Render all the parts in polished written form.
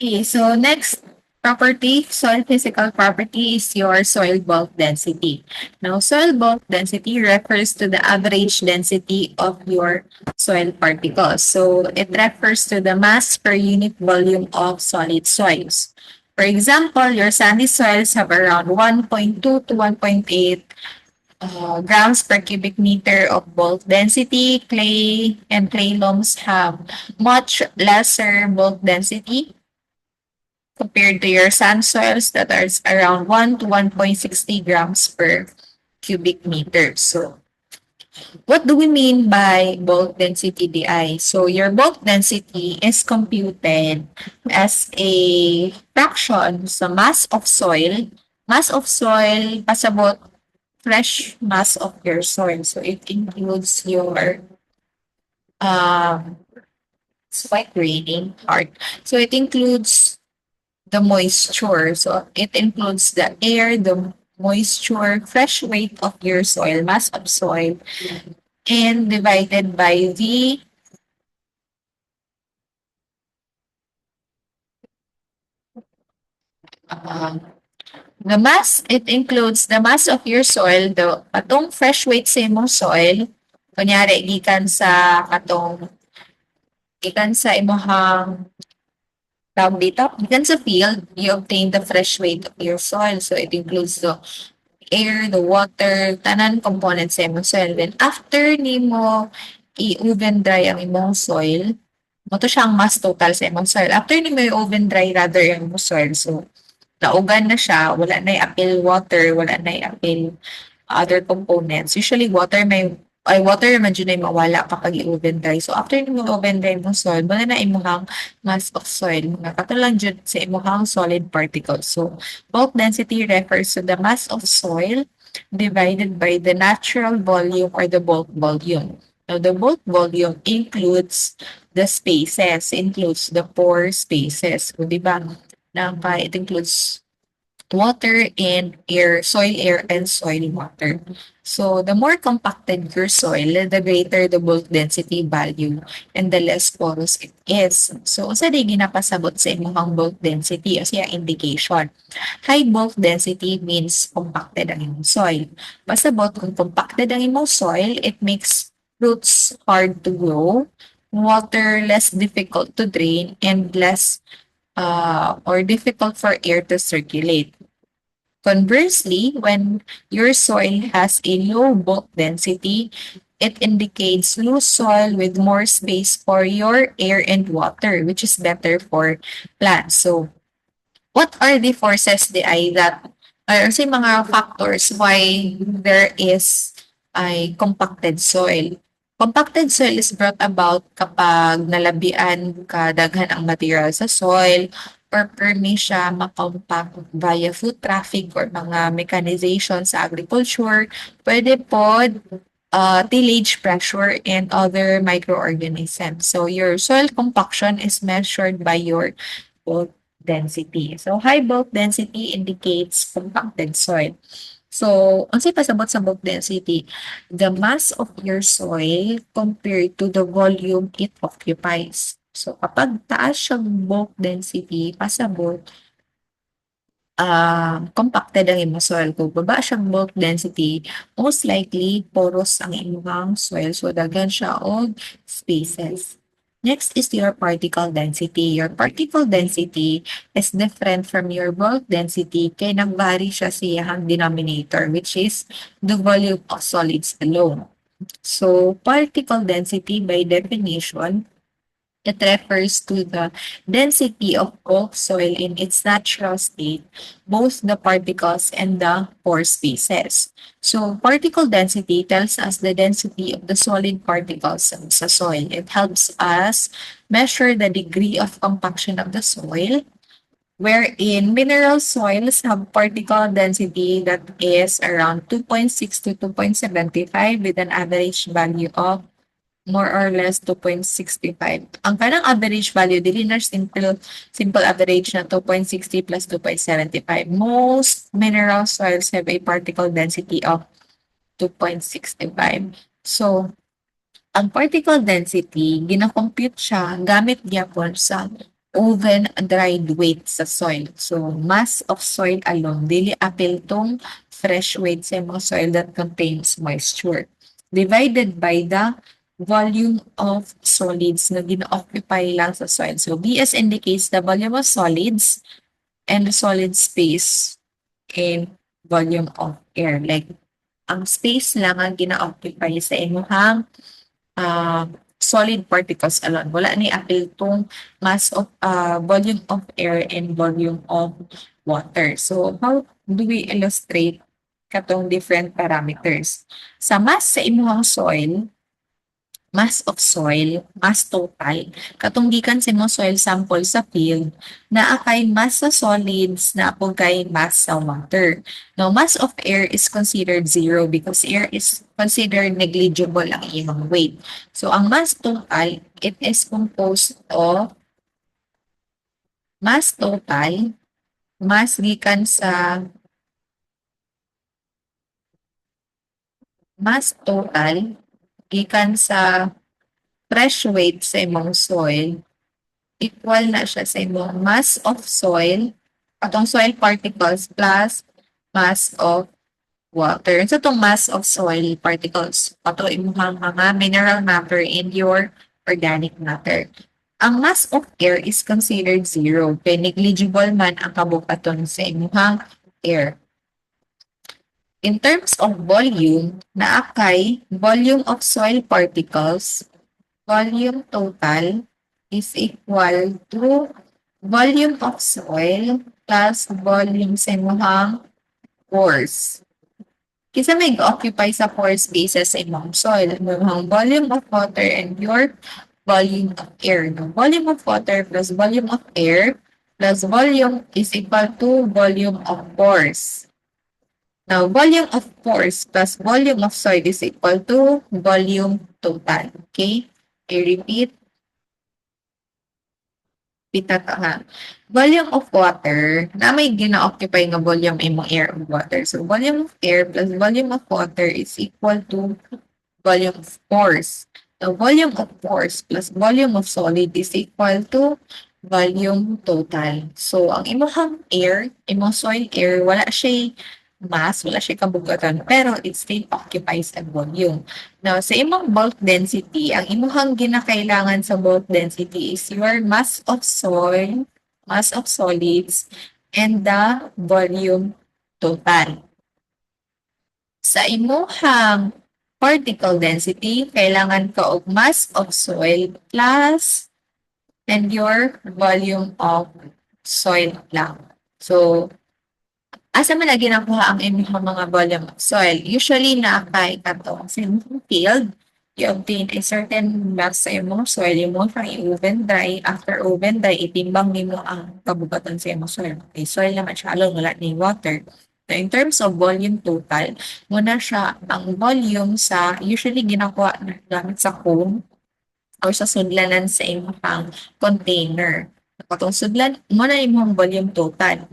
Okay, so next property, soil physical property is your soil bulk density. Now, soil bulk density refers to the average density of your soil particles. So, it refers to the mass per unit volume of solid soils. For example, your sandy soils have around 1.2 to 1.8 grams per cubic meter of bulk density. Clay and clay loams have much lesser bulk density compared to your sand soils that are around 1 to 1.60 grams per cubic meter. So, what do we mean by bulk density DI? So, your bulk density is computed as a fraction sa mass of soil. Mass of soil, pasabot fresh mass of your soil. So, it includes your um, it's quite raining hard. So, it includes the moisture. So it includes the air, the moisture, fresh weight of your soil, mass of soil, and divided by uh, the mass. It includes the mass of your soil, the katong fresh weight sa imong soil. Kunyari, gikan sa imong tawag dito, gikan sa field, you obtain the fresh weight of your soil. So it includes the air, the water, tanan components sa imong soil. Then after nimo i-oven dry ang imong soil, mo to siyang mass total sa imong soil. After nimo i-oven dry rather ang imong soil, so naugan na siya, wala na i-appeal water, wala na i-appeal other components. Usually water naman dyan ay mawala kapag i-oven dry. So after nimo oven dry mo soil, wala na imuhang mass of soil. Mga katulang dyan sa imuhang solid particles. So bulk density refers to the mass of soil divided by the natural volume or the bulk volume. Now, the bulk volume includes the spaces, includes the pore spaces. O, di ba? It includes water and air, soil air and soil water. So the more compacted your soil, the greater the bulk density value and the less porous it is. So unsa di ginapasabot sa imong bulk density o siya indication. High bulk density means compacted ang imong soil. Pasabot kung compacted ang imong soil, it makes roots hard to grow, water less difficult to drain, and less or difficult for air to circulate. Conversely, when your soil has a low bulk density, it indicates loose soil with more space for your air and water, which is better for plants. So, what are the forces that or say mga factors why there is a compacted soil? Compacted soil is brought about kapag nalabian kadaghan ang material sa soil or permi siya makompact via foot traffic or mga mechanization sa agriculture. Pwede po tillage pressure and other microorganisms. So your soil compaction is measured by your bulk density. So high bulk density indicates compacted soil. So, ang pasabot sa bulk density, the mass of your soil compared to the volume it occupies. So, kapag taas siyang bulk density, pasabot, compacted ang imong soil. Kung baba siyang bulk density, most likely, porous ang imong soil. So, daghan siya og spaces. Next is your particle density. Your particle density is different from your bulk density kay nag-vary siya sa iyang denominator, which is the volume of solids alone. So, particle density by definition, it refers to the density of bulk soil in its natural state, both the particles and the pore spaces. So, particle density tells us the density of the solid particles sa soil. It helps us measure the degree of compaction of the soil, wherein mineral soils have particle density that is around 2.6 to 2.75 with an average value of more or less 2.65. Ang kanang average value, dili na simple average na 2.60 plus 2.75. Most mineral soils have a particle density of 2.65. So, ang particle density, gina-compute siya gamit gyapon sa oven dried weight sa soil. So, mass of soil alone, dili apil tong fresh weight sa mga soil that contains moisture. Divided by the volume of solids na gina-occupy lang sa soil. So, BS indicates the volume of solids and the solid space and volume of air. Like, ang space lang ang gina-occupy sa imuhang uh, solid particles alone. Wala ni apil tong mass of volume of air and volume of water. So how do we illustrate katong different parameters? Sa mass sa imuhang soil, mass of soil, mass total, katong gikan sa imong soil sample sa field, naa kay mass sa solids, naa po kay mass sa water. Now, mass of air is considered zero because air is considered negligible ang iyang weight. So, ang mass total, it is composed of mass total, mass gikan sa mass total, gikan sa fresh weight sa imong soil equal na siya sa imong mass of soil, atong soil particles plus mass of water. So itong mass of soil particles, ato imong mga mineral matter and your organic matter. Ang mass of air is considered zero, kaya negligible man ang kabukaton sa imong air. In terms of volume, naa kay volume of soil particles, volume total is equal to volume of soil plus volume sa imong pores. Kinsa may occupy sa pore spaces sa imong soil, imong volume of water and your volume of air. The volume of water plus volume of air plus volume is equal to volume of pores. Now, volume of pores plus volume of soil is equal to volume total. Okay? I repeat, pitata ha. Volume of water, na may gina-occupy nga volume imong air of water. So, volume of air plus volume of water is equal to volume of pores. The volume of pores plus volume of solid is equal to volume total. So, ang imong air, imong soil air, wala siya mass, wala siya kabugatan, pero it still occupies a volume. Now, sa imong bulk density, ang imong ginakailangan sa bulk density is your mass of soil, mass of solids, and the volume total. Sa imong particle density, kailangan ka og mass of soil plus and your volume of soil lang. So, asa man lagi nakuha ang imong mga volume of soil? Usually, naakay ka to sa imong field, you obtain a certain mass sa imong soil, imong pang i-oven dry. After oven dry, itimbang nimo ang kabugatan sa imong soil. Okay, soil naman siya alone, wala ni water. So, in terms of volume total, muna siya ang volume sa usually ginakuha na gamit sa cone or sa sudlanan sa imong container. Katong sudlan, muna imong volume total.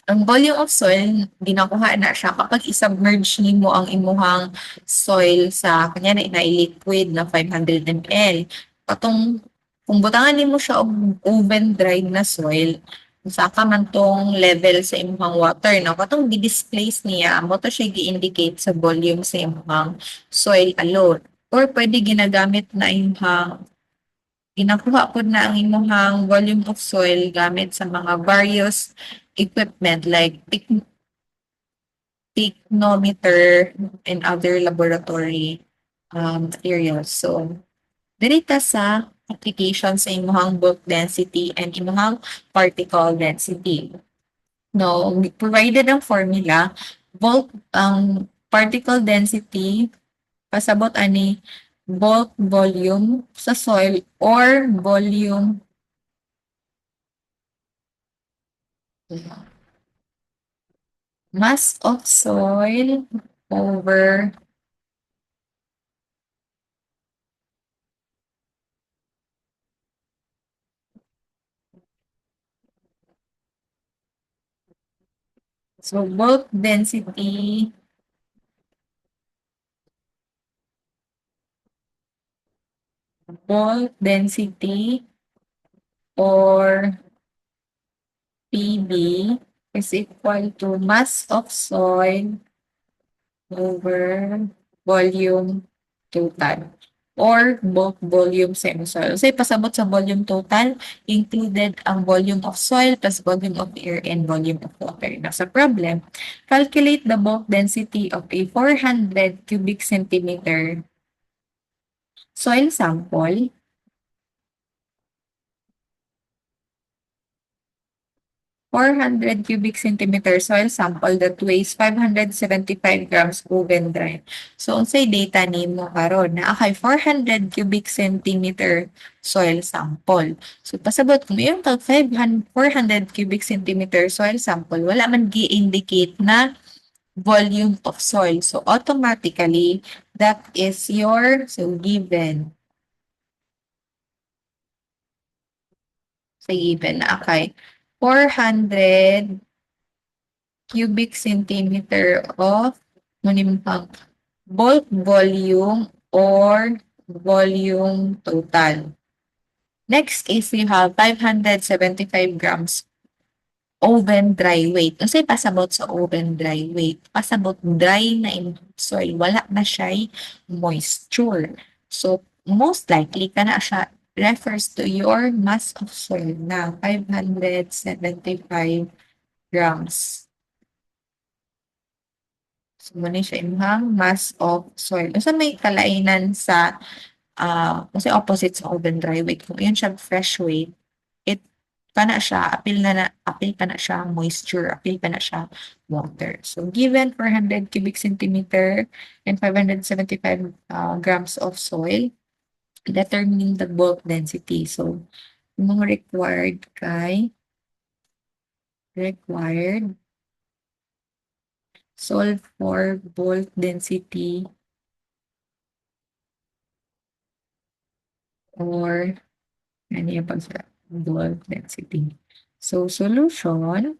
Ang volume of soil, ginakuha na siya kapag isubmerge nimo ang imuhang soil sa kanya na liquid na 500 ml. Katong kung butangan nimo siya og oven dried na soil, sa ka man tong level sa imuhang water no katong gi-displace niya mo to siya gi-indicate sa volume sa imuhang soil alone or pwede ginagamit na imuhang ginakuha pod na ang imuhang volume of soil gamit sa mga various equipment like technometer and other laboratory materials. So, dirita sa application sa imuhang bulk density and imuhang particle density. No, provided ang formula, bulk particle density pasabot ani bulk volume sa soil or volume mass of soil over so bulk density bulk density or PB is equal to mass of soil over volume total or bulk volume semi-soil. Kasi pasabot sa volume total, included ang volume of soil plus volume of air and volume of water. Now, sa problem, calculate the bulk density of a 400 cubic centimeter soil sample 400 cubic centimeter soil sample that weighs 575 grams proven dry. So, unsay data nimo karon na akay 400 cubic centimeter soil sample. So, pasabot kung yung tag 400 cubic centimeter soil sample, wala man gi-indicate na volume of soil. So, automatically, that is your, so given. So, given na akay 400 cubic centimeter of manimpang bulk volume or volume total. Next is you have 575 grams oven dry weight. Kasi pasabot sa oven dry weight, pasabot dry na in soil, wala na siya moisture. So, most likely ka na siya refers to your mass of soil na 575 grams. So, muna siya imong mass of soil. So, may kalainan sa, kasi opposite sa oven dry weight. Kung yun siya fresh weight, it pa na siya, apil pa na siya moisture, apil pa na siya water. So, given 400 cubic centimeter and 575 grams of soil, determining the bulk density. So, yung required solve for bulk density or ano yung bulk density. So, solution,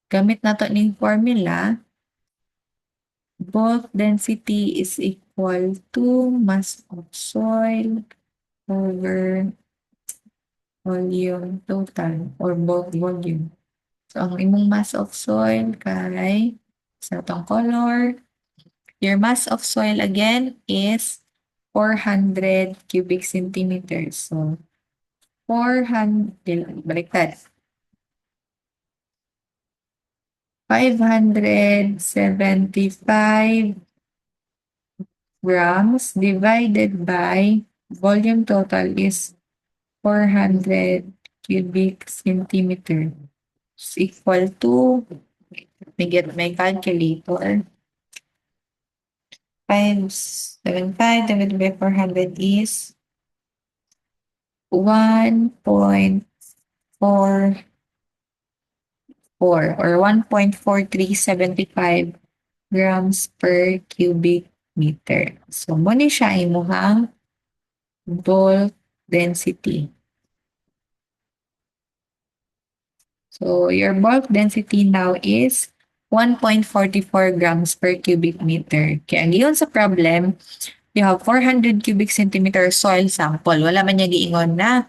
gamit nato ning formula, bulk density is equal to mass of soil over volume total or bulk volume. So, ang imong mass of soil kay sa itong color, your mass of soil again is 400 cubic centimeters. So, 400, baliktad. 575 grams divided by volume total is 400 cubic centimeter. Is equal to, let me get my calculator. 575 divided by 400 is 1.44 or 1.4375 grams per cubic meter. So, muna siya imuhang bulk density. So, your bulk density now is 1.44 grams per cubic meter. Kaya ngayon sa problem, you have 400 cubic centimeter soil sample. Wala man niya giingon na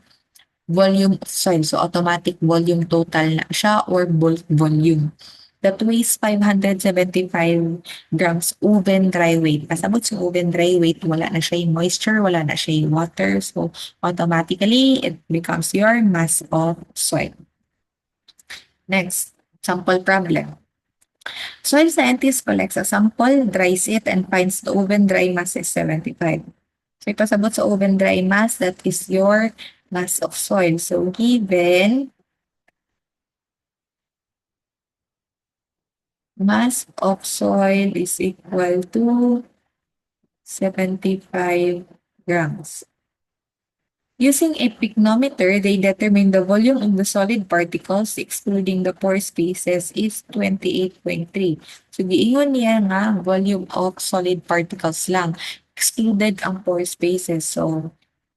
volume of soil. So, automatic volume total na siya or bulk volume. That weighs 575 grams oven dry weight. Pasabot sa oven dry weight, wala na siya moisture, wala na siya water. So, automatically, it becomes your mass of soil. Next, sample problem. Soil scientist collects a sample, dries it, and finds the oven dry mass is 75. So, ipasabot sa oven dry mass, that is your mass of soil. So, given mass of soil is equal to 75 grams. Using a pyknometer, they determine the volume of the solid particles excluding the pore spaces is 28.3. So, giingon niya nga volume of solid particles lang. Excluded ang pore spaces. So,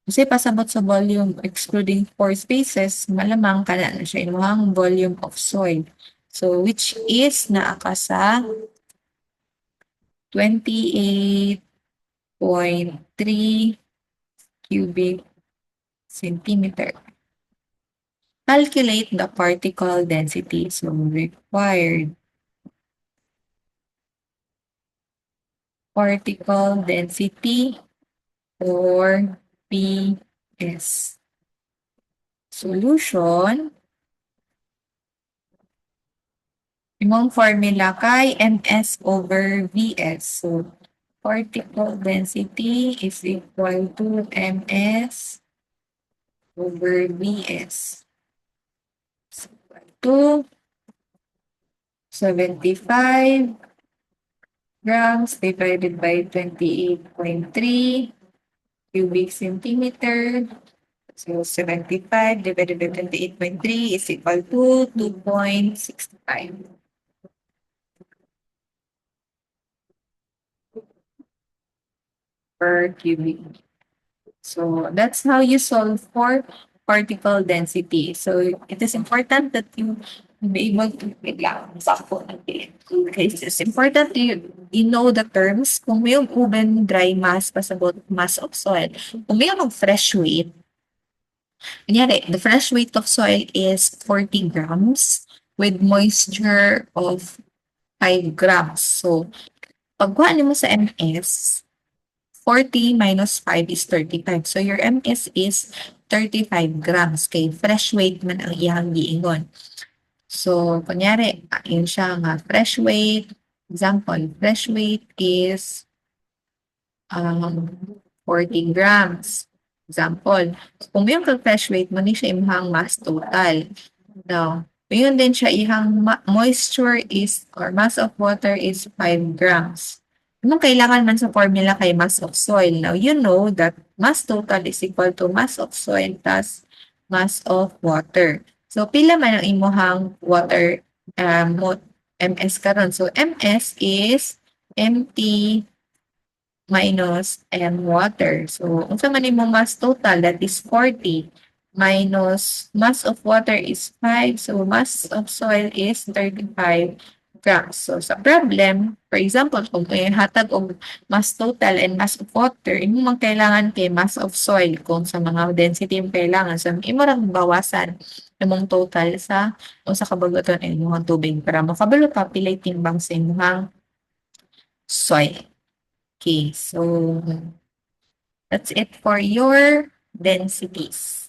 kasi pasabot sa volume excluding pore spaces, malamang kana na siya inuhang volume of soil. So, which is naaka sa 28.3 cubic centimeter. Calculate the particle density. So, required particle density or PS. Solution, imong formula kay MS over VS. So, particle density is equal to MS over VS. So, equal to 75 grams divided by 28.3 cubic centimeter. So 75 divided by 28.3 is equal to 2.65 per cubic. So that's how you solve for particle density. So it is important that you be able to wait lang. Sakto natin. Okay, so it's important you know the terms. Kung may proven dry mass pasabot mass of soil. Kung may fresh weight, kunyari, the fresh weight of soil is 40 grams with moisture of 5 grams. So, pagkuha mo sa MS, 40 minus 5 is 35. So, your MS is 35 grams. Kay fresh weight man ang iyang giingon. So, kunyari, yun siya nga, fresh weight. Example, fresh weight is 40 grams. Example, kung yung fresh weight mo, ni siya imahang mass total. Now, yun din siya, ihang moisture is, or mass of water is 5 grams. Anong kailangan man sa formula kay mass of soil? Now, you know that mass total is equal to mass of soil plus mass of water. So, pila man ang imuhang water MS karon. So, MS is empty minus M water. So, unsa man imong mass total, that is 40 minus mass of water is 5. So, mass of soil is 35 grams. So, sa problem, for example, kung may hatag og mass total and mass of water, imo man kailangan kay mass of soil kung sa mga density yung kailangan. So, imo rang bawasan imong total sa unsa kabagoton ay imong tubig para makabalo pa pilay timbang sa imong soil. Okay, so that's it for your densities.